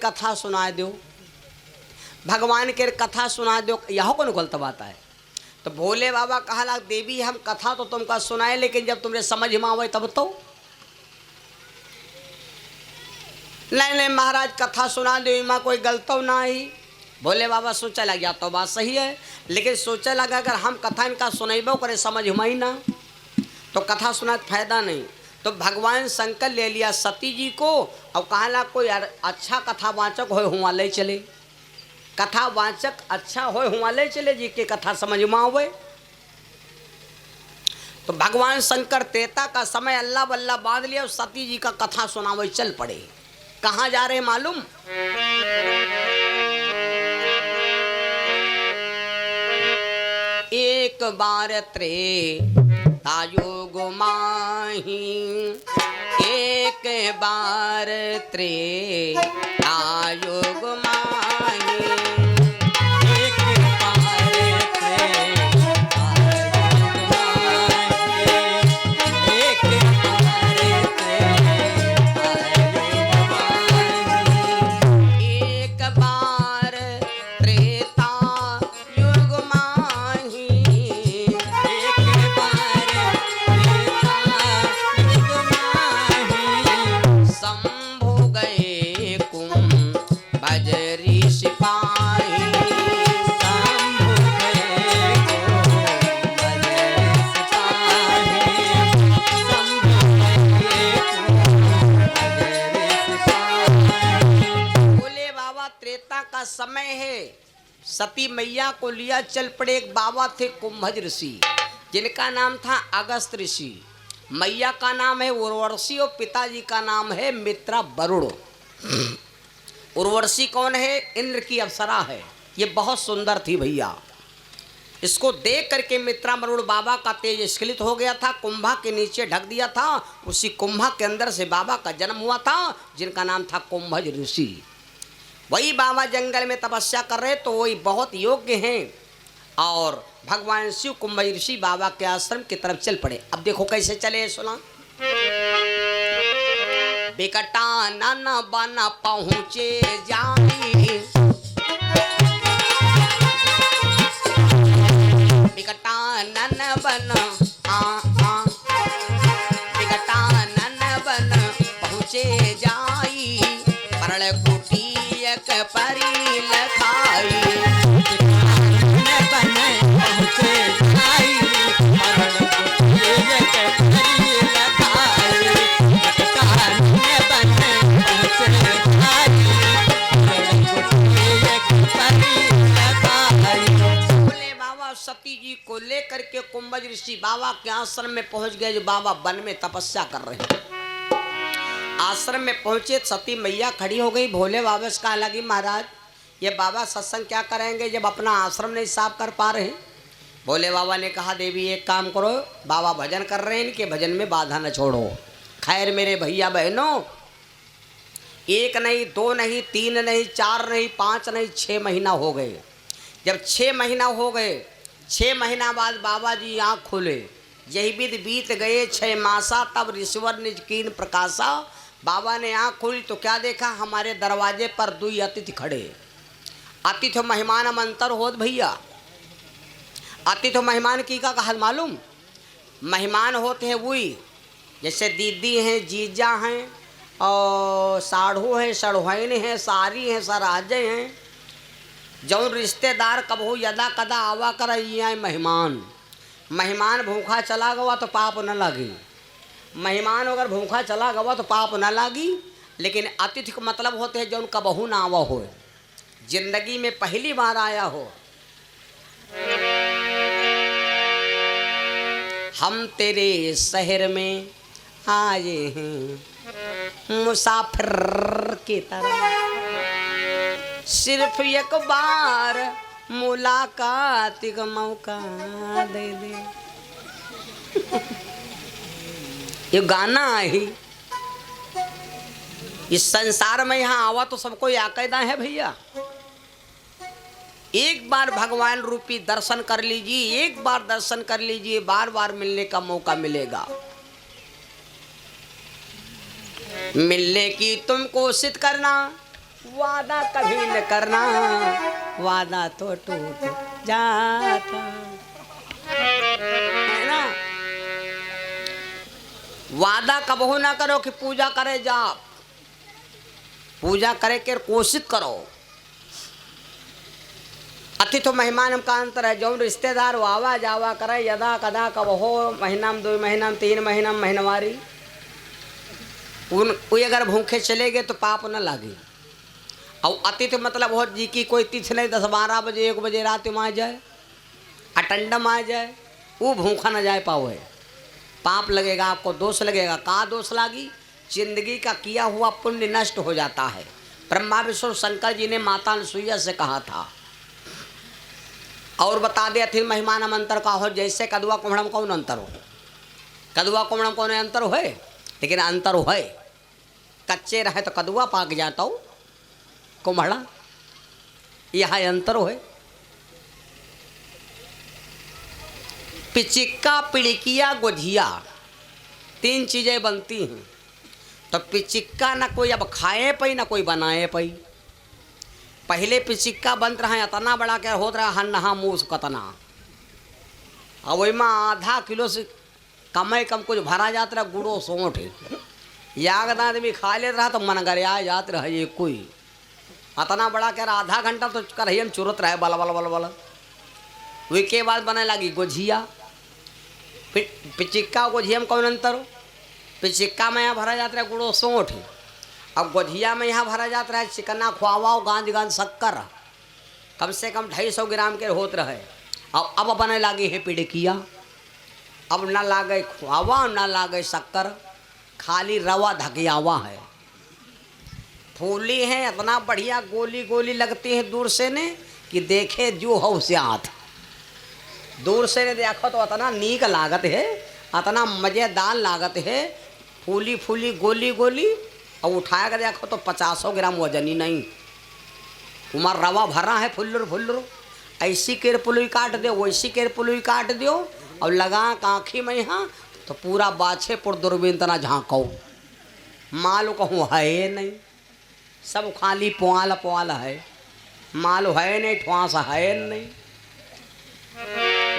कथा सुना दो, भगवान के कथा सुना दो, यह कौन गलत बात है। तो भोले बाबा कहा देवी हम कथा तो तुमका सुनाए, लेकिन जब तुमने समझ में आवे तब तो। नहीं नहीं महाराज कथा सुना दो, माँ कोई गलत ना ही। भोले बाबा सोचा लग गया तो बात सही है, लेकिन सोचा लगा अगर हम कथा इनका सुनेबो करे समझ में ही ना तो कथा सुना फायदा नहीं। तो भगवान शंकर ले लिया सती जी को और कहला कोई अच्छा कथावाचक हो हुआ ले चले, कथावाचक अच्छा हो हुआ ले चले जी के कथा समझ में आवे। तो भगवान शंकर त्रेता का समय अल्लाह बल्ला बांध लिया और सती जी का कथा सुनावे चल पड़े। कहाँ जा रहे मालूम? एक बार त्रेतायुग माही, एक बार त्रेतायुग माही, एक बार त्रेतायुग माही, एक बार त्रेतायुग माही, एक बार त्रेतायुग माही, एक बार त्रेतायुग माही, शंभु गए कुंभज ऋषि पाही, शंभु गए कुंभज ऋषि पाही, शंभु गए कुंभज ऋषि पाही। बोले बाबा त्रेता का समय है, सती मैया को लिया चल पड़े। एक बाबा थे कुंभज ऋषि, जिनका नाम था अगस्त ऋषि। मैया का नाम है उर्वशी और पिताजी का नाम है मित्रा वरुण। उर्वशी कौन है? इंद्र की अप्सरा है। ये बहुत सुंदर थी भैया। इसको देख करके मित्रा वरुण बाबा का तेज स्खलित हो गया था, कुंभा के नीचे ढक दिया था। उसी कुंभा के अंदर से बाबा का जन्म हुआ था, जिनका नाम था कुंभज ऋषि। वही बाबा जंगल में तपस्या कर रहे तो वही बहुत योग्य हैं। और भगवान शिव कुंभज ऋषि बाबा के आश्रम की तरफ चल पड़े। अब देखो कैसे चले, सुना। बिकटा नन बन पहुँचे जाई, बिकटा नन बन बिकटा नन बन पहुँचे जाई, परल कुटी एक परी लखाई, बन पहुँचे जाई, परल कुटी एक परी लखाई, बन पहुँचे जाई, परल कुटी एक परी लखाई। बोले बाबा सती जी को लेकर के कुंभज ऋषि बाबा के आश्रम में पहुंच गए, जो बाबा वन में तपस्या कर रहे हैं। आश्रम में पहुंचे, सती मैया खड़ी हो गई। भोले बाबा से कहा लगी महाराज ये बाबा सत्संग क्या करेंगे जब अपना आश्रम नहीं साफ कर पा रहे हैं। भोले बाबा ने कहा देवी एक काम करो, बाबा भजन कर रहे हैं, इनके भजन में बाधा न छोड़ो। खैर मेरे भैया बहनों, एक नहीं, दो नहीं, तीन नहीं, चार नहीं, पाँच नहीं, 6 महीना हो गए। जब 6 महीना हो गए, 6 महीना बाद बाबा जी आँख खोले। यही विध बीत गए 6 मासा, तब ऋषिवर निज कीन प्रकाशा। बाबा ने आँख खोली तो क्या देखा, हमारे दरवाजे पर 2 अतिथि खड़े। अतिथि मेहमान में अंतर होत भैया। अतिथि मेहमान की का कहा मालूम? मेहमान होते हैं वही जैसे दीदी हैं, जीजा हैं, और साढ़ू हैं, सढ़ुहैन हैं, सारी हैं, सराजे हैं। जौन रिश्तेदार कबहू यदा कदा आवा कर मेहमान। मेहमान भूखा चला गवा तो पाप न लगी, मेहमान अगर भूखा चला गवा तो पाप न लगी। लेकिन अतिथि का मतलब होते हैं जौन कबहू ना आवा हो, जिंदगी में पहली बार आया हो। हम तेरे शहर में आए हैं मुसाफिर की तरह, सिर्फ एक बार मुलाकात का मौका दे दे। ये गाना है। इस संसार में यहाँ आवा तो सबको याकैदा है भैया। एक बार भगवान रूपी दर्शन कर लीजिए, एक बार दर्शन कर लीजिए, बार बार मिलने का मौका मिलेगा। मिलने की तुम कोशिश करना, वादा कभी न करना, वादा तो टूट जाता है ना। वादा कबहू ना करो कि पूजा करे जाप, पूजा करे के कोशिश करो। अतिथि मेहमान का अंतर है। जो रिश्तेदार आवा जावा करे यदा कदा कब हो, महीना में 2 महीना में 3 महीना में महीनवारी, उन अगर भूखे चले गए तो पाप न लागे। और अतिथि मतलब हो जी की कोई तिथि नहीं, 10-12 बजे 1 बजे रात में आ जाए, अटंडम आ जाए, वो भूखा न जाए पाओ, पाप लगेगा आपको, दोष लगेगा। कहाँ दोष लागी? जिंदगी का किया हुआ पुण्य नष्ट हो जाता है। ब्रह्मा विष्णु शंकर जी ने माता अनसुईया से कहा था। और बता दे अतिथि मेहमान अंतर का हो, जैसे कदुआ कुम्हड़म कौन अंतर हो, कदुआ कुम्हड़म कौन अंतर हो, लेकिन अंतर हो, कच्चे रहे तो कदुआ पाक जाता हो, कुम्हड़ा यह अंतर हो। पिचिक्का, पिड़िकिया, गोझिया 3 चीजें बनती हैं। तो पिचिक्का ना कोई अब खाए पई ना कोई बनाए पई। पहले पिचिक्का बन रहा है, इतना बड़ा क्या होता रहा हन नहा मूस कतना, और वही में आधा किलो से कम कुछ भरा जाता रहा गुड़ो सोंठ। यागद आदमी खा लेता रहा तो मन गरिया जात रहा ये कोई इतना बड़ा कह रहा, आधा घंटा तो कढ़ाई में चुरत रहे बल बल बल बल। वही के बाद बने लगी गोझिया। पिचिक्का गोझिया में कौन अंतर हो? पिचिक्का में यहाँ भरा जाता है गुड़ो सोंठ, अब गोझिया में यहाँ भरा जाता है चिकना खुआवा गांज गांज शक्कर, कम से कम 250 ग्राम के होत रहे। अब बने लगी है पिड़किया। अब ना लागे खुआवा ना लागे शक्कर, खाली रवा धकियावा है। फूली है इतना बढ़िया, गोली गोली लगती है दूर से ने कि देखे जो हो से हाथ, दूर से ने देखो तो इतना नीक लागत है, इतना मज़ेदार लागत है। फूली फूली गोली गोली, और उठाया कर देखो तो 50 ग्राम वजन ही नहीं। उमर रवा भरा है फुल्लर फुल्लर, ऐसी केर पुलुई काट दो वैसी केर पुलुई काट दो, और लगा आँखी में यहाँ तो पूरा बाछे पुर दूरबीन तना झाँको, माल कहूँ है नहीं, सब खाली पुआल पुआल है, माल है नहीं, ठुआस है नहीं।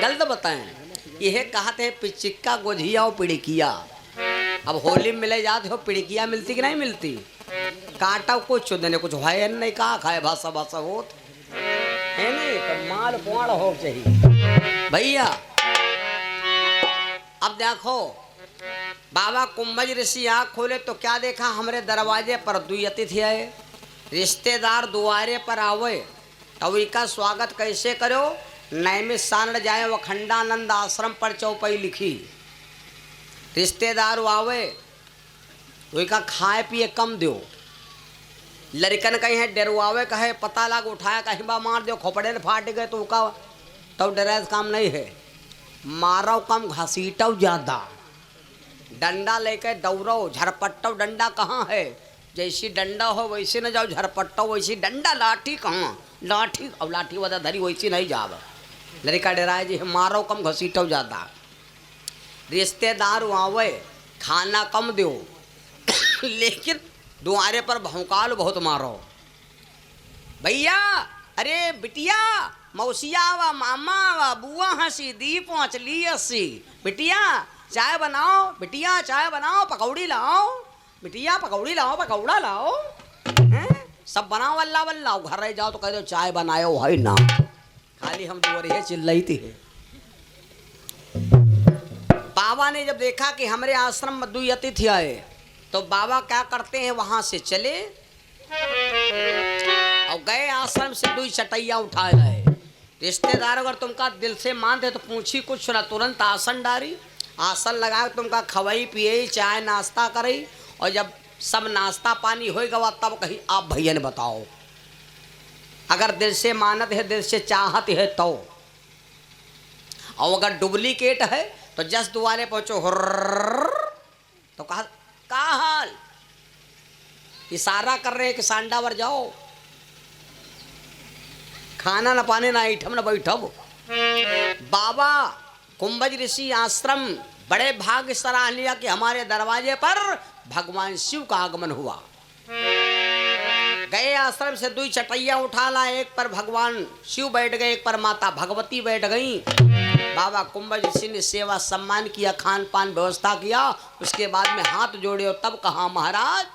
गलत बताएं, यह कहते हैं पिचिक्का गोझिया और पिड़किया। अब होली में मिले जाते हो, पिड़किया मिलती कि नहीं मिलती? काटा कुछ देने कुछ है नहीं, कहा खाए भाषा भाषा होत है नहीं, तो माल पुआल हो चाहिए भैया। अब देखो बाबा कुंभज ऋषि आँख खोले तो क्या देखा? हमारे दरवाजे पर 2 अतिथि आए, रिश्तेदार दुआरे पर आवे, तो इनका स्वागत कैसे करो? नैमिष सारण जाए वखंडानंद आश्रम पर चौपाई लिखी। रिश्तेदार आवे उनका खाए पिए कम दो, लड़कन कहीं है डरवावे कहे पता लग उठाया कहीं बा मार दो, खोपड़े फाट गए तो उका तो डरे काम नहीं है। मारो कम घसीटो ज़्यादा, डंडा लेके दौड़ो, झरपट्टो डंडा कहाँ है? जैसी डंडा हो वैसे न जाओ, झरपट्टो वैसी डंडा, लाठी कहाँ? लाठी अब लाठी वादा धरी वैसी नहीं जाओ। लड़का डराए जी मारो कम घसीटो ज़्यादा। रिश्तेदार आवे खाना कम दो लेकिन दुआरे पर भौकाल बहुत मारो। भैया अरे बिटिया मौसिया वा मामा वा बुआ हंसी दी पहुँच ली 80, बिटिया चाय बनाओ, बिटिया चाय बनाओ, पकौड़ी लाओ, बिटिया पकौड़ी लाओ, पकौड़ा लाओ, सब बनाओ अल्लाह वल्लाह। घर रह जाओ तो कह दो चाय बनाओ है ना, खाली हम दो रहे चिल्लाई थी। बाबा ने जब देखा कि हमारे आश्रम में 2 अतिथि आए तो बाबा क्या करते हैं, वहां से चले और गए आश्रम से 2 चटैया उठा लाए। रिश्तेदार अगर तुमका दिल से मानते तो पूछी कुछ ना, तुरंत आसन डारी, आसन लगाए, तुमका खवाई पिए चाय नाश्ता करे, और जब सब नाश्ता पानी हो गवा तब कही आप भैया ने बताओ। अगर दिल से मानत है, दिल से चाहत है तो, और अगर डुप्लीकेट है तो जस दुआरे पहुंचो तो कहा का हाल, इशारा कर रहे हैं कि सांडावर जाओ, खाना न पाने ना आइटम न बैठब। बाबा कुंभज ऋषि आश्रम बड़े भाग्य सराह लिया कि हमारे दरवाजे पर भगवान शिव का आगमन हुआ। गए आश्रम से 2 चटैया उठा ला, एक पर भगवान शिव बैठ गए, एक पर माता भगवती बैठ गई। बाबा कुंभज ऋषि ने सेवा सम्मान किया, खान पान व्यवस्था किया, उसके बाद में हाथ जोड़े और तब कहा महाराज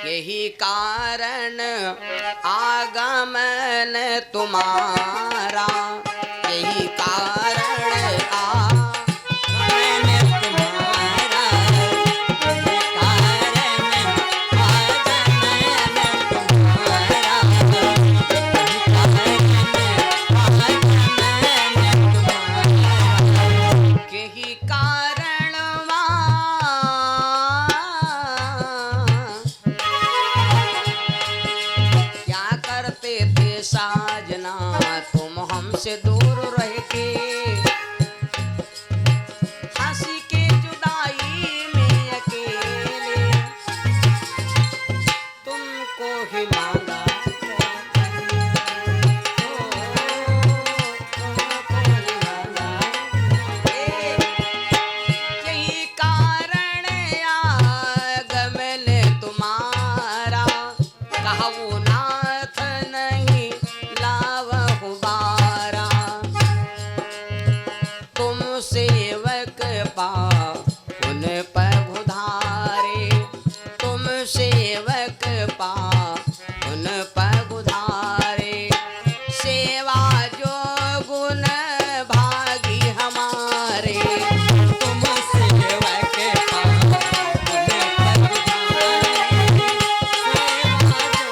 यही कारण आगमन तुम्हारा, यही कारण आगमन तुम्हारा, यही कारण आगमन तुम्हारा, यही कारण क्या करते थे साजना तुम हमसे दूर रह के, हंसी के जुदाई में अकेले तुमको ही मांगा, यही कारण आगमन तुम्हारा, कहू नाथ नहीं लावहु बारा, तुम सेवक पाहुन पग उधारे, तुम सेवक पाहुन पग उधारे, सेवा जो गुण भागी हमारे, तुम सेवक पाहुन पग उधारे, सेवा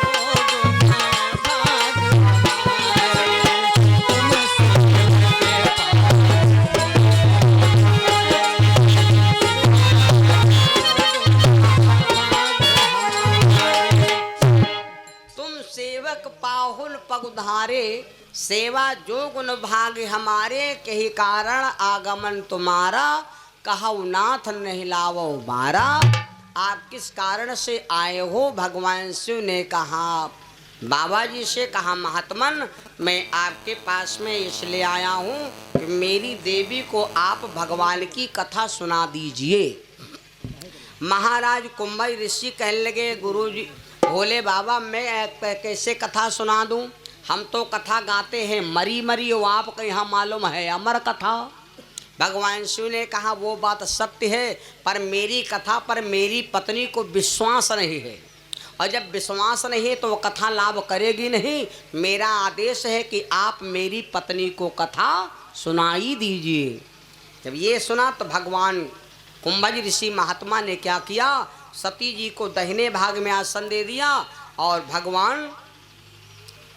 जो गुण भागी हमारे, तुम सेवक पाहुन पग उधारे, सेवा जो गुण भाग्य हमारे, कही कारण आगमन तुम्हारा, कहु नाथ नहीं लावो बारा। आप किस कारण से आए हो? भगवान शिव ने कहा बाबा जी से, कहा महात्मन मैं आपके पास में इसलिए आया हूँ कि मेरी देवी को आप भगवान की कथा सुना दीजिए। महाराज कुंभज ऋषि कहने लगे गुरुजी बोले बाबा मैं कैसे कथा सुना दूं, हम तो कथा गाते हैं मरी मरी, वो आपको यहाँ मालूम है अमर कथा। भगवान शिव ने कहा वो बात सत्य है, पर मेरी कथा पर मेरी पत्नी को विश्वास नहीं है, और जब विश्वास नहीं है तो वो कथा लाभ करेगी नहीं। मेरा आदेश है कि आप मेरी पत्नी को कथा सुनाई दीजिए। जब ये सुना तो भगवान कुंभज ऋषि महात्मा ने क्या किया, सती जी को दाहिने भाग में आसन दे दिया और भगवान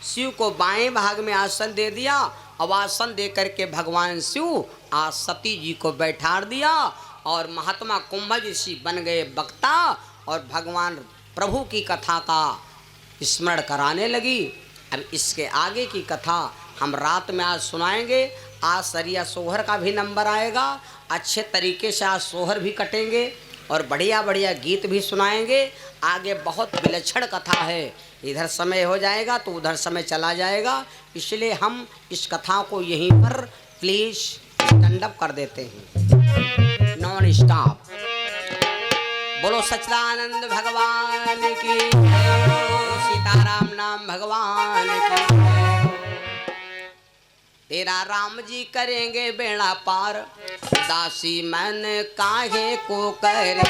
शिव को बाएं भाग में आसन दे दिया। अब आसन दे करके भगवान शिव आज सती जी को बैठा दिया और महात्मा कुंभज ऋषि बन गए वक्ता और भगवान प्रभु की कथा का स्मरण कराने लगी। अब इसके आगे की कथा हम रात में आज सुनाएंगे। आज सरिया सोहर का भी नंबर आएगा, अच्छे तरीके से आज सोहर भी कटेंगे और बढ़िया बढ़िया गीत भी सुनाएंगे। आगे बहुत विलक्षण कथा है, इधर समय हो जाएगा तो उधर समय चला जाएगा, इसलिए हम इस कथा को यहीं पर प्लीज स्टैंड अप कर देते हैं, नॉन स्टॉप। बोलो सच्चिदानंद भगवान की, सीताराम नाम भगवान की। तेरा राम जी करेंगे बेड़ा पार, दासी मन काहे को करे।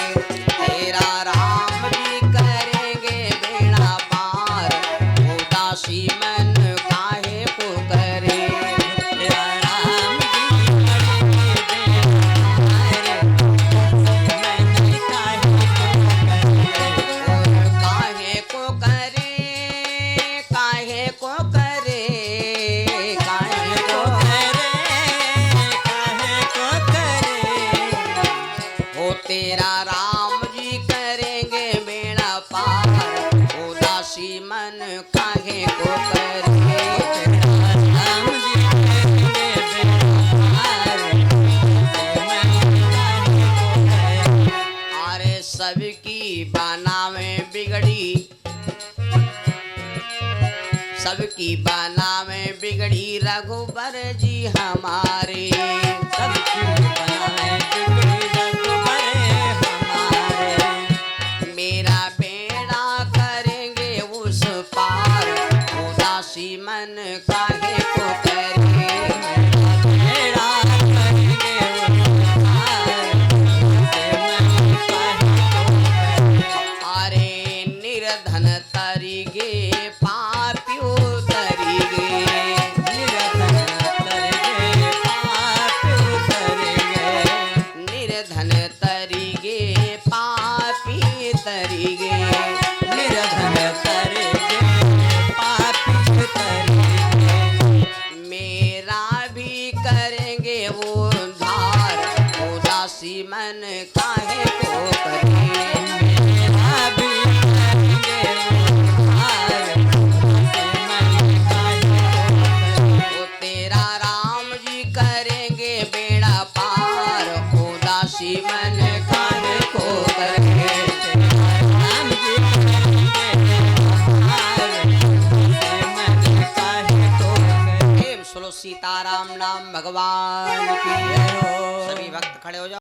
तेरा राम जी करेंगे बेड़ा पार, वो दासी मन काहे को करे। तेरा राम जी करेंगे बेड़ा पार, काहे को करे, काहे को करे, काहे को तेरा राम जी करेंगे बेड़ा पार, उदासी मन काहे को करे। राम जी करेंगे बेड़ा पार, अरे सबकी बनावे बिगड़ी, सबकी बनावे बिगड़ी रघुबर जी हमारे। सबकी बनावे बिगड़ी मेरा बेड़ा कर मन काहे को करे, बेड़ा करेंगे उद्धार, मन काहे को करे। अरे निर्धन तरिगे पापियो तरिगे, निर्धन तरिगे पापी तरिगे, निर्धन तरिगे पापी तरिगे, निर्धन तरिगे पापी तरिगे। मेरा भी करेंगे वो उद्धार, उदासी मन काहे को करे, मेरा भी करेंगे उद्धार, मन काहे को करे। वो तेरा राम जी करेंगे बेड़ा पार, उदासी मन काहे को करे। राम जी करेंगे उद्धार, मन काहे को करे। प्रेम सुनो सीताराम नाम भगवान की जय हो। सभी भक्त खड़े हो जाओ।